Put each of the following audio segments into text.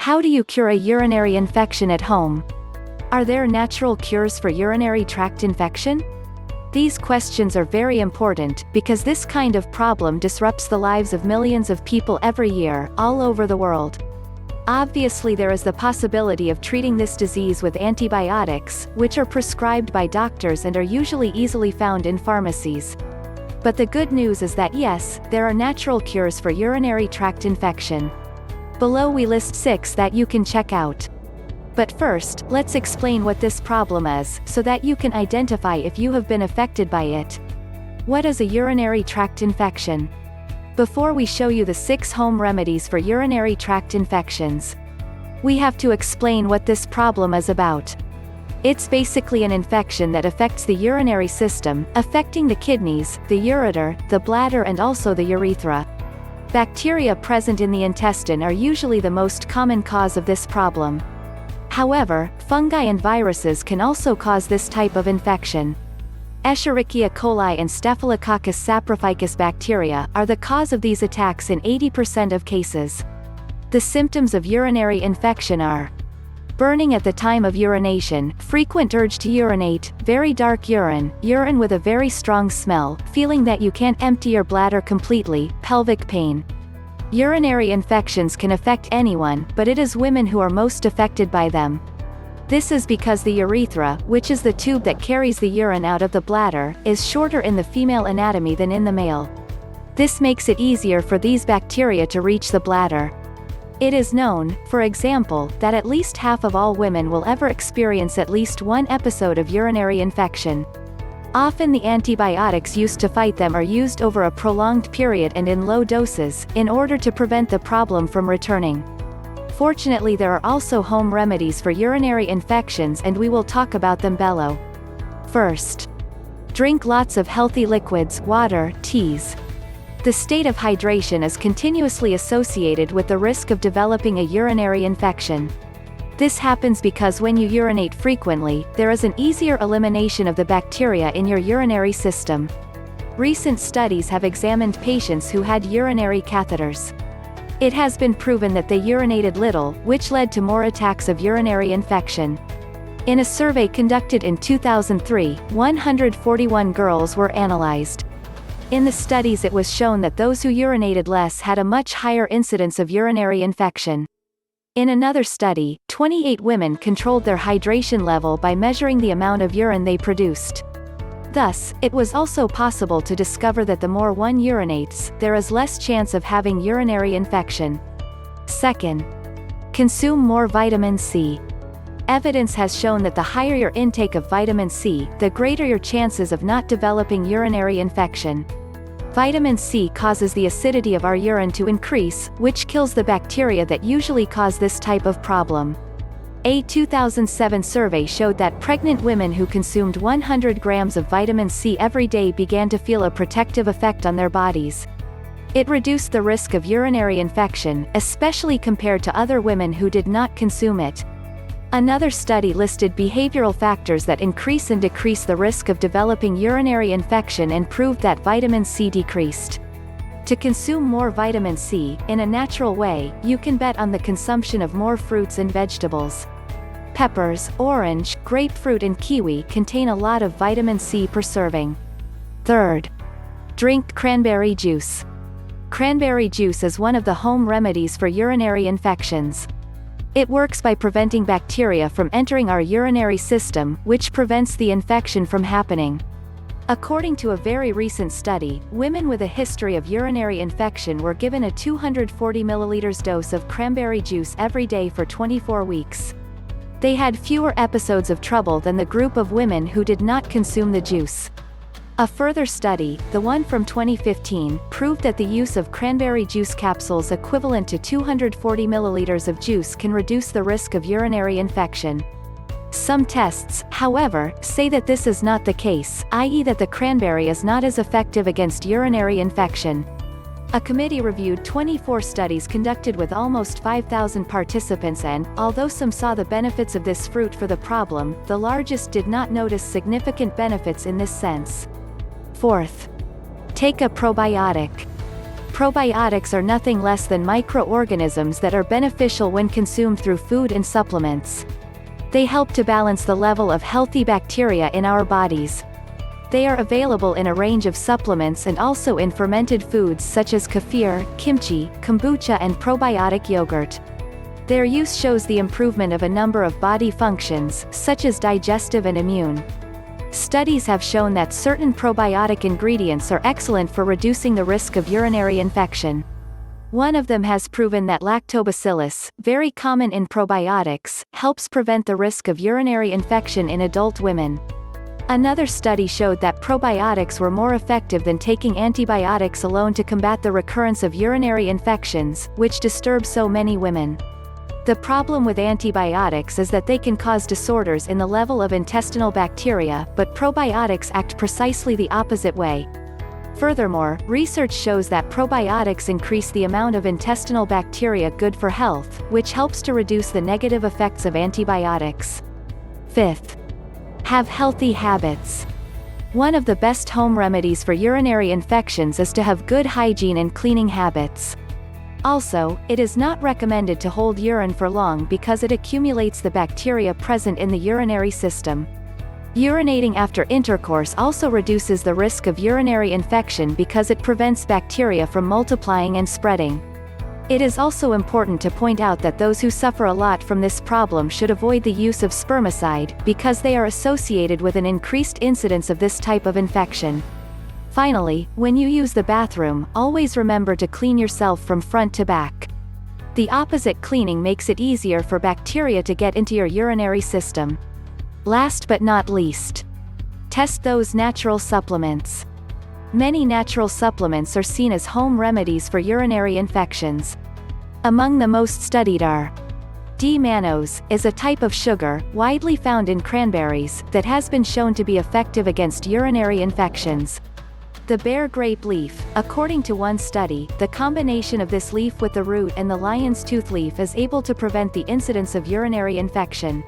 How do you cure a urinary infection at home? Are there natural cures for urinary tract infection? These questions are very important, because this kind of problem disrupts the lives of millions of people every year, all over the world. Obviously there is the possibility of treating this disease with antibiotics, which are prescribed by doctors and are usually easily found in pharmacies. But the good news is that yes, there are natural cures for urinary tract infection. Below we list 6 that you can check out. But first, let's explain what this problem is, so that you can identify if you have been affected by it. What is a urinary tract infection? Before we show you the 6 home remedies for urinary tract infections, we have to explain what this problem is about. It's basically an infection that affects the urinary system, affecting the kidneys, the ureter, the bladder and also the urethra. Bacteria present in the intestine are usually the most common cause of this problem. However, fungi and viruses can also cause this type of infection. Escherichia coli and Staphylococcus saprophycus bacteria are the cause of these attacks in 80% of cases. The symptoms of urinary infection are burning at the time of urination, frequent urge to urinate, very dark urine, urine with a very strong smell, feeling that you can't empty your bladder completely, pelvic pain. Urinary infections can affect anyone, but it is women who are most affected by them. This is because the urethra, which is the tube that carries the urine out of the bladder, is shorter in the female anatomy than in the male. This makes it easier for these bacteria to reach the bladder. It is known, for example, that at least half of all women will ever experience at least one episode of urinary infection. Often the antibiotics used to fight them are used over a prolonged period and in low doses, in order to prevent the problem from returning. Fortunately there are also home remedies for urinary infections and we will talk about them below. First, drink lots of healthy liquids, water, teas. The state of hydration is continuously associated with the risk of developing a urinary infection. This happens because when you urinate frequently, there is an easier elimination of the bacteria in your urinary system. Recent studies have examined patients who had urinary catheters. It has been proven that they urinated little, which led to more attacks of urinary infection. In a survey conducted in 2003, 141 girls were analyzed. In the studies it was shown that those who urinated less had a much higher incidence of urinary infection. In another study, 28 women controlled their hydration level by measuring the amount of urine they produced. Thus, it was also possible to discover that the more one urinates, there is less chance of having urinary infection. Second, consume more vitamin C. Evidence has shown that the higher your intake of vitamin C, the greater your chances of not developing urinary infection. Vitamin C causes the acidity of our urine to increase, which kills the bacteria that usually cause this type of problem. A 2007 survey showed that pregnant women who consumed 100 grams of vitamin C every day began to feel a protective effect on their bodies. It reduced the risk of urinary infection, especially compared to other women who did not consume it. Another study listed behavioral factors that increase and decrease the risk of developing urinary infection and proved that vitamin C decreased. To consume more vitamin C, in a natural way, you can bet on the consumption of more fruits and vegetables. Peppers, orange, grapefruit and kiwi contain a lot of vitamin C per serving. Third, drink cranberry juice. Cranberry juice is one of the home remedies for urinary infections. It works by preventing bacteria from entering our urinary system, which prevents the infection from happening. According to a very recent study, women with a history of urinary infection were given a 240 ml dose of cranberry juice every day for 24 weeks. They had fewer episodes of trouble than the group of women who did not consume the juice. A further study, the one from 2015, proved that the use of cranberry juice capsules equivalent to 240 ml of juice can reduce the risk of urinary infection. Some tests, however, say that this is not the case, i.e. that the cranberry is not as effective against urinary infection. A committee reviewed 24 studies conducted with almost 5,000 participants and, although some saw the benefits of this fruit for the problem, the largest did not notice significant benefits in this sense. Fourth, take a probiotic. Probiotics are nothing less than microorganisms that are beneficial when consumed through food and supplements. They help to balance the level of healthy bacteria in our bodies. They are available in a range of supplements and also in fermented foods such as kefir, kimchi, kombucha and probiotic yogurt. Their use shows the improvement of a number of body functions, such as digestive and immune. Studies have shown that certain probiotic ingredients are excellent for reducing the risk of urinary infection. One of them has proven that lactobacillus, very common in probiotics, helps prevent the risk of urinary infection in adult women. Another study showed that probiotics were more effective than taking antibiotics alone to combat the recurrence of urinary infections, which disturb so many women. The problem with antibiotics is that they can cause disorders in the level of intestinal bacteria, but probiotics act precisely the opposite way. Furthermore, research shows that probiotics increase the amount of intestinal bacteria good for health, which helps to reduce the negative effects of antibiotics. Fifth, have healthy habits. One of the best home remedies for urinary infections is to have good hygiene and cleaning habits. Also, it is not recommended to hold urine for long because it accumulates the bacteria present in the urinary system. Urinating after intercourse also reduces the risk of urinary infection because it prevents bacteria from multiplying and spreading. It is also important to point out that those who suffer a lot from this problem should avoid the use of spermicide, because they are associated with an increased incidence of this type of infection. Finally, when you use the bathroom, always remember to clean yourself from front to back. The opposite cleaning makes it easier for bacteria to get into your urinary system. Last but not least, test those natural supplements. Many natural supplements are seen as home remedies for urinary infections. Among the most studied are D-mannose, is a type of sugar, widely found in cranberries, that has been shown to be effective against urinary infections. The bear grape leaf, according to one study, the combination of this leaf with the root and the lion's tooth leaf is able to prevent the incidence of urinary infection.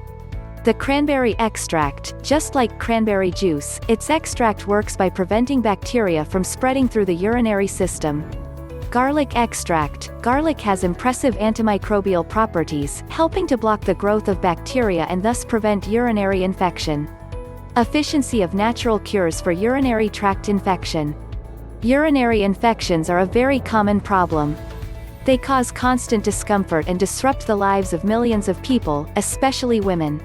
The cranberry extract, just like cranberry juice, its extract works by preventing bacteria from spreading through the urinary system. Garlic extract, garlic has impressive antimicrobial properties, helping to block the growth of bacteria and thus prevent urinary infection. Efficiency of natural cures for urinary tract infection. Urinary infections are a very common problem. They cause constant discomfort and disrupt the lives of millions of people, especially women.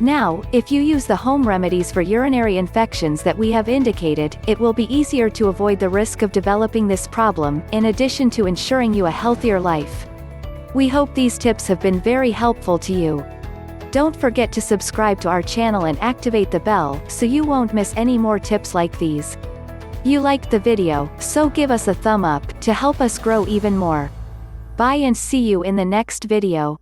Now, if you use the home remedies for urinary infections that we have indicated, it will be easier to avoid the risk of developing this problem, in addition to ensuring you a healthier life. We hope these tips have been very helpful to you. Don't forget to subscribe to our channel and activate the bell, so you won't miss any more tips like these. You liked the video, so give us a thumb up, to help us grow even more. Bye and see you in the next video.